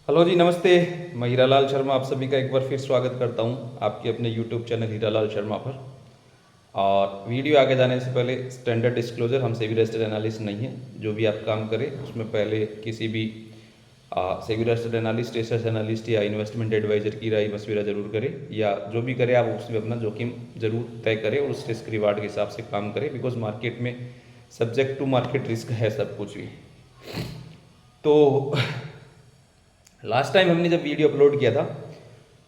Hello जी, नमस्ते। मैं हीरालाल शर्मा आप सभी का एक बार फिर स्वागत करता हूं आपके अपने यूट्यूब चैनल हीरालाल शर्मा पर। और वीडियो आगे जाने से पहले स्टैंडर्ड डिस्क्लोजर, हम सेबी रजिस्टर्ड एनालिस्ट नहीं है। जो भी आप काम करें उसमें पहले किसी भी SEBI registered analyst, research analyst या इन्वेस्टमेंट एडवाइजर की राय मशविरा जरूर करें, या जो भी करें आप उसमें अपना जोखिम जरूर तय करें और उस रिस्क रिवार्ड के हिसाब से काम करें। बिकॉज मार्केट में सब्जेक्ट टू मार्केट रिस्क है सब कुछ भी। तो लास्ट टाइम हमने जब वीडियो अपलोड किया था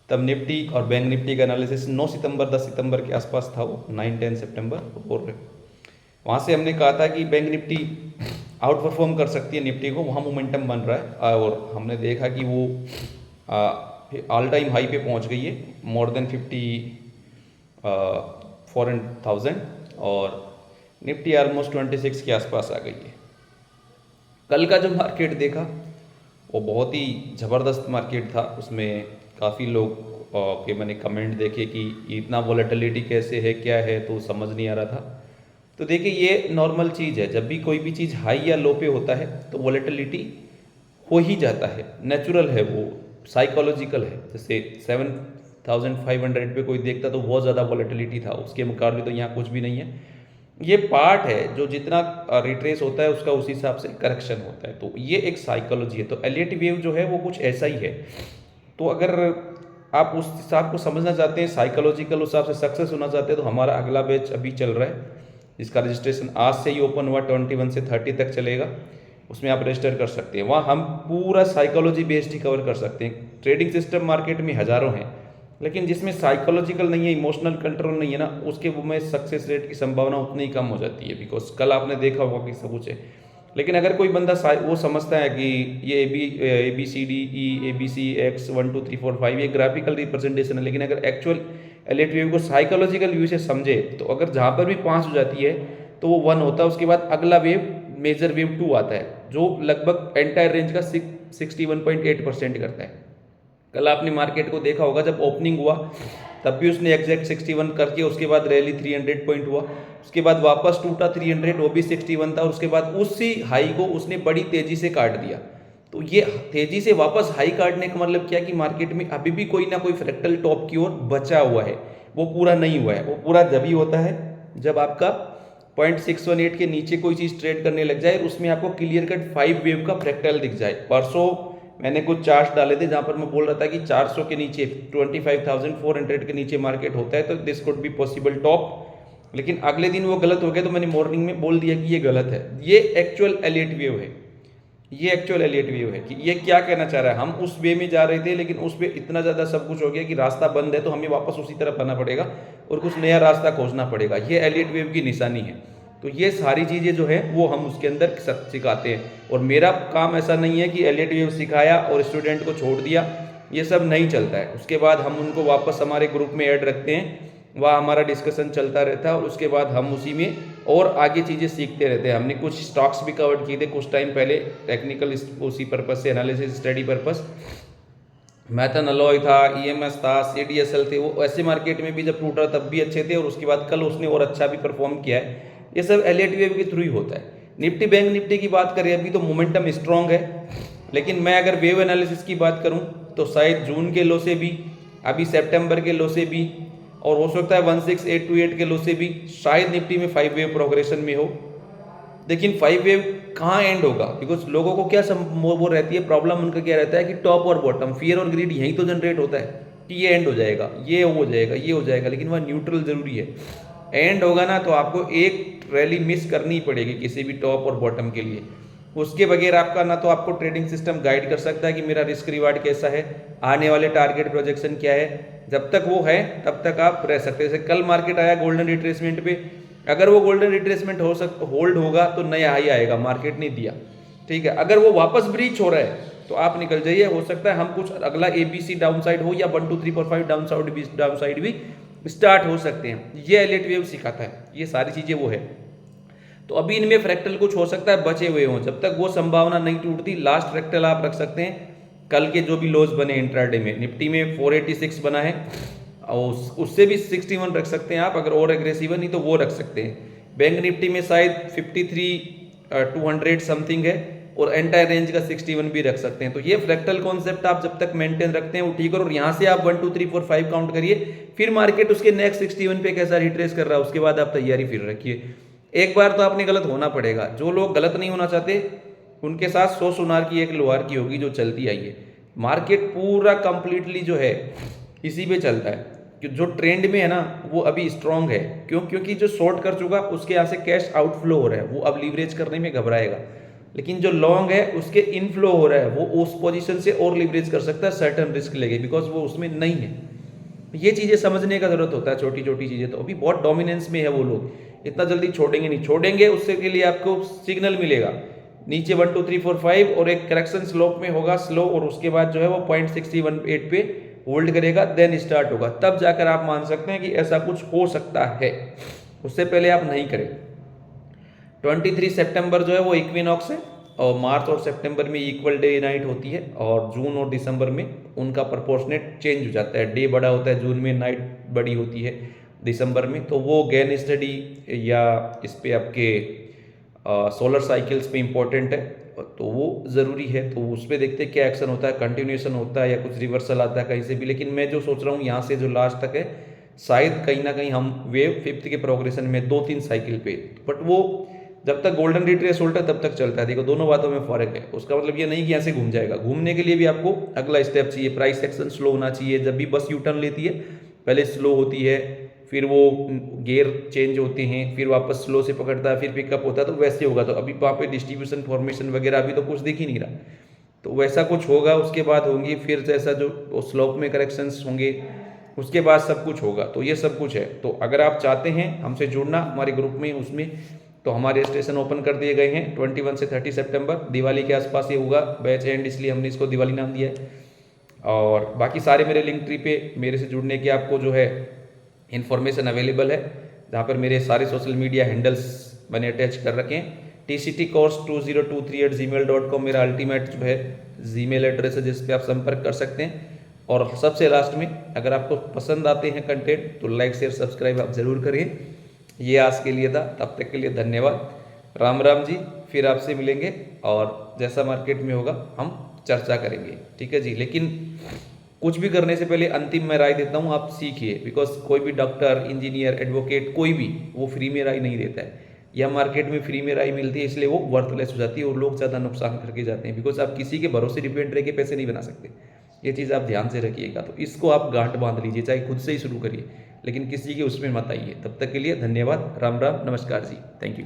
तब निफ्टी और बैंक निफ्टी का एनालिसिस 9 सितंबर 10 सितंबर के आसपास था, वो 9-10 सितंबर। और वहाँ से हमने कहा था कि बैंक निफ्टी आउट परफॉर्म कर सकती है निफ्टी को, वहाँ मोमेंटम बन रहा है। और हमने देखा कि वो ऑल टाइम हाई पे पहुँच गई है, मोर देन 54,000, और निफ्टी ऑलमोस्ट 26 के आसपास आ गई है। कल का जो मार्केट देखा वो बहुत ही ज़बरदस्त मार्केट था। उसमें काफ़ी लोग के मैंने कमेंट देखे कि इतना वॉलेटिलिटी कैसे है, क्या है, तो समझ नहीं आ रहा था। तो देखिए, ये नॉर्मल चीज़ है। जब भी कोई भी चीज़ हाई या लो पे होता है तो वॉलेटिलिटी हो ही जाता है, नेचुरल है, वो साइकोलॉजिकल है। जैसे 7,500 पे कोई देखता तो बहुत ज़्यादा वॉलेटिलिटी था, उसके मुकाबले तो यहाँ कुछ भी नहीं है। ये पार्ट है, जो जितना रिट्रेस होता है उसका उसी हिसाब से करेक्शन होता है। तो ये एक साइकोलॉजी है। तो एलियट वेव जो है वो कुछ ऐसा ही है। तो अगर आप उस हिसाब को समझना चाहते हैं, साइकोलॉजिकल उस हिसाब से सक्सेस होना चाहते हैं, तो हमारा अगला बैच अभी चल रहा है, जिसका रजिस्ट्रेशन आज से ही ओपन हुआ, 21 से 30 तक चलेगा। उसमें आप रजिस्टर कर सकते हैं। वहाँ हम पूरा साइकोलॉजी बेस्ड ही कवर कर सकते हैं। ट्रेडिंग सिस्टम मार्केट में हज़ारों हैं, लेकिन जिसमें साइकोलॉजिकल नहीं है, इमोशनल कंट्रोल नहीं है ना, उसके वो में सक्सेस रेट की संभावना उतनी ही कम हो जाती है। बिकॉज कल आपने देखा होगा कि सब कुछ है। लेकिन अगर कोई बंदा वो समझता है कि ये A B C D E A B C X 1 2 3 4 5 ये ग्राफिकल रिप्रेजेंटेशन है, लेकिन अगर एक्चुअल एलिट वेव को साइकोलॉजिकल व्यू से समझे तो अगर जहाँ पर भी 5 हो जाती है तो वो 1 होता है। उसके बाद अगला वेव मेजर वेव 2 आता है, जो लगभग एंटायर रेंज का 61.8% करता है। कल आपने मार्केट को देखा होगा, जब ओपनिंग हुआ तब भी उसने एग्जैक्ट 61 करके उसके बाद रैली 300 पॉइंट हुआ, उसके बाद वापस टूटा 300, वो भी 61 था, और उसके बाद उसी हाई को उसने बड़ी तेजी से काट दिया। तो ये तेजी से वापस हाई काटने का मतलब क्या कि मार्केट में अभी भी कोई ना कोई फ्रैक्टल टॉप की ओर बचा हुआ है, वो पूरा नहीं हुआ है। वो पूरा जब ही होता है जब आपका 0.618 के नीचे कोई चीज़ ट्रेड करने लग जाए, उसमें आपको क्लियर कट 5 वेव का फ्रैक्टल दिख जाए। परसों मैंने कुछ चार्ट्स डाले थे जहां पर मैं बोल रहा था कि 400 के नीचे, 25,400 के नीचे मार्केट होता है तो this could be possible top. लेकिन अगले दिन वो गलत हो गया, तो मैंने मॉर्निंग में बोल दिया कि ये गलत है। ये एक्चुअल एलियट वेव है, ये एक्चुअल एलियट वेव है। कि ये क्या कहना चाह रहा है, हम उस वे में जा रहे थे लेकिन उस पे इतना ज़्यादा सब कुछ हो गया कि रास्ता बंद है, तो हमें वापस उसी तरफ आना पड़ेगा और कुछ नया रास्ता खोजना पड़ेगा। ये एलियट वेव की निशानी है। तो ये सारी चीज़ें जो है वो हम उसके अंदर सिखाते हैं। और मेरा काम ऐसा नहीं है कि एलियट वेव सिखाया और स्टूडेंट को छोड़ दिया, ये सब नहीं चलता है। उसके बाद हम उनको वापस हमारे ग्रुप में ऐड रखते हैं, वहाँ हमारा डिस्कशन चलता रहता है, और उसके बाद हम उसी में और आगे चीज़ें सीखते रहते हैं। हमने कुछ स्टॉक्स भी कवर किए थे कुछ टाइम पहले, टेक्निकल उसी पर्पज से, analysis study purpose. Maithon alloy था, ईएमएस था, सीडीएसएल थे, वो ऐसे मार्केट में भी जब टूटा तब भी अच्छे थे, और उसके बाद कल उसने और अच्छा भी परफॉर्म किया है। ये सब एलियट वेव के थ्रू ही होता है। निफ्टी बैंक निफ्टी की बात करें, अभी तो मोमेंटम स्ट्रांग है, लेकिन मैं अगर वेव एनालिसिस की बात करूं तो शायद जून के लो से भी, अभी सितंबर के लो से भी, और हो सकता है 16828 के लो से भी शायद निफ्टी में 5 वेव प्रोग्रेशन में हो। लेकिन 5 वेव कहाँ एंड होगा? बिकॉज लोगों को क्या वो रहती है, प्रॉब्लम उनका क्या रहता है कि टॉप और बॉटम, फियर और ग्रीड यहीं तो जनरेट होता है कि ये एंड हो जाएगा, ये हो जाएगा, ये हो जाएगा। लेकिन वह न्यूट्रल जरूरी है। एंड होगा ना तो आपको एक रैली मिस करनी पड़ेगी किसी भी टॉप और बॉटम के लिए। उसके बगैर आपका ना तो आपको ट्रेडिंग सिस्टम गाइड कर सकता है कि मेरा रिस्क रिवार्ड कैसा है, आने वाले टारगेट प्रोजेक्शन क्या है। जब तक वो है तब तक आप रह सकते हैं। जैसे कल मार्केट आया गोल्डन रिट्रेसमेंट पे, अगर वो गोल्डन रिट्रेसमेंट होल्ड होगा तो नया हाई आएगा, मार्केट ने दिया, ठीक है। अगर वो वापस ब्रीच हो रहा है तो आप निकल जाइए। हो सकता है हम कुछ अगला एबीसी डाउन साइड हो, या 1 2 3 4 5 डाउन साइड भी स्टार्ट हो सकते हैं। ये एलियट वेव सिखाता है, ये सारी चीजें वो है। तो अभी इनमें फ्रैक्टल कुछ हो सकता है बचे हुए हों, जब तक वो संभावना नहीं टूटती लास्ट फ्रैक्टल आप रख सकते हैं। कल के जो भी लोज बने इंट्राडे में, निफ्टी में 486 बना है, और उससे भी 61 रख सकते हैं आप, अगर और एग्रेसिव है, नहीं तो वो रख सकते हैं। बैंक निफ्टी में शायद 53 200 समथिंग है, और एंटायर रेंज का 61 भी रख सकते हैं। तो ये फ्रैक्टल कॉन्सेप्ट आप जब तक मेंटेन रखते हैं वो ठीक है, और यहाँ से आप 1 2 3 4 5 काउंट करिए, फिर मार्केट उसके नेक्स्ट 61 पे कैसा रिट्रेस कर रहा है उसके बाद आप तैयारी फिर रखिए। एक बार तो आपने गलत होना पड़ेगा, जो लोग गलत नहीं होना चाहते उनके साथ 100 सुनार की एक लोहार की होगी जो चलती आई है। मार्केट पूरा कंप्लीटली जो है इसी पे चलता है कि जो ट्रेंड में है ना वो अभी स्ट्रांग है। क्यों? क्योंकि जो शॉर्ट कर चुका उसके यहाँ से कैश आउटफ्लो हो रहा है, वो अब लीवरेज करने में घबराएगा। लेकिन जो लॉन्ग है उसके इनफ्लो हो रहा है, वो उस पोजीशन से और लीवरेज कर सकता है सर्टन रिस्क लेके, बिकॉज वो उसमें नहीं है। ये चीज़ें समझने का जरूरत होता है, छोटी छोटी चीज़ें। तो अभी बहुत डोमिनेंस में है वो लोग, इतना जल्दी छोड़ेंगे नहीं। छोड़ेंगे उससे के लिए आपको सिग्नल मिलेगा नीचे 1 2 3 4 5 और एक करेक्शन स्लोप में होगा स्लो, और उसके बाद जो है वो 0.618 पे होल्ड करेगा, देन स्टार्ट होगा। तब जाकर आप मान सकते हैं कि ऐसा कुछ हो सकता है, उससे पहले आप नहीं करें। 23 सितंबर जो है वो इक्विनॉक्स है, और मार्च और सितंबर में इक्वल डे नाइट होती है, और जून और दिसंबर में उनका प्रोपोर्शनेट चेंज हो जाता है। डे बड़ा होता है जून में, नाइट बड़ी होती है दिसंबर में। तो वो गेन स्टडी या इस पे आपके सोलर साइकिल्स पे इम्पोर्टेंट है, तो वो ज़रूरी है। तो उस पर देखते हैं क्या एक्शन होता है, कंटिन्यूएशन होता है या कुछ रिवर्सल आता है कहीं से भी। लेकिन मैं जो सोच रहा हूँ यहाँ से जो लास्ट तक है, शायद कहीं ना कहीं हम वेव 5th के प्रोग्रेशन में 2-3 साइकिल पे, बट वो जब तक गोल्डन रिट्रेस होल्ड है तब तक चलता है। देखो दोनों बातों में फर्क है। उसका मतलब ये नहीं कि यहाँ से घूम जाएगा, घूमने के लिए भी आपको अगला स्टेप चाहिए। प्राइस एक्शन स्लो होना चाहिए। जब भी बस यू टर्न लेती है पहले स्लो होती है, फिर वो गियर चेंज होते हैं, फिर वापस स्लो से पकड़ता है, फिर पिकअप होता है, तो वैसे होगा। तो अभी वहाँ पे डिस्ट्रीब्यूशन फॉर्मेशन वगैरह अभी तो कुछ दिख ही नहीं रहा, तो वैसा कुछ होगा। उसके बाद होंगी फिर जैसा जो स्लोप में करेक्शंस होंगे, उसके बाद सब कुछ होगा। तो ये सब कुछ है। तो अगर आप चाहते हैं हमसे जुड़ना हमारे ग्रुप में, उसमें तो हमारे स्टेशन ओपन कर दिए गए हैं 21 से 30 सितंबर, दिवाली के आसपास ये होगा बैच एंड, इसलिए हमने इसको दिवाली नाम दिया है। और बाकी सारे मेरे लिंक ट्री पे मेरे से जुड़ने के आपको जो है इन्फॉर्मेशन अवेलेबल है, जहाँ पर मेरे सारे सोशल मीडिया हैंडल्स मैंने अटैच कर रखे हैं। tctcourse2023@gmail.com मेरा अल्टीमेट जो है जीमेल एड्रेस है, जिस पे आप संपर्क कर सकते हैं। और सबसे लास्ट में, अगर आपको पसंद आते हैं कंटेंट तो लाइक शेयर सब्सक्राइब आप ज़रूर करिए। ये आज के लिए था, तब तक के लिए धन्यवाद। राम राम जी, फिर आपसे मिलेंगे और जैसा मार्केट में होगा हम चर्चा करेंगे, ठीक है जी। लेकिन कुछ भी करने से पहले अंतिम मैं राय देता हूँ, आप सीखिए। बिकॉज कोई भी डॉक्टर, इंजीनियर, एडवोकेट, कोई भी वो फ्री में राय नहीं देता है। यह मार्केट में फ्री में राय मिलती है, इसलिए वो वर्थलेस हो जाती है और लोग ज़्यादा नुकसान करके जाते हैं। बिकॉज आप किसी के भरोसे डिपेंड रह के पैसे नहीं बना सकते, ये चीज़ आप ध्यान से रखिएगा। तो इसको आप गांठ बांध लीजिए, चाहे खुद से ही शुरू करिए, लेकिन किसी के उसमें मत आइए। तब तक के लिए धन्यवाद। राम राम, नमस्कार जी, थैंक यू।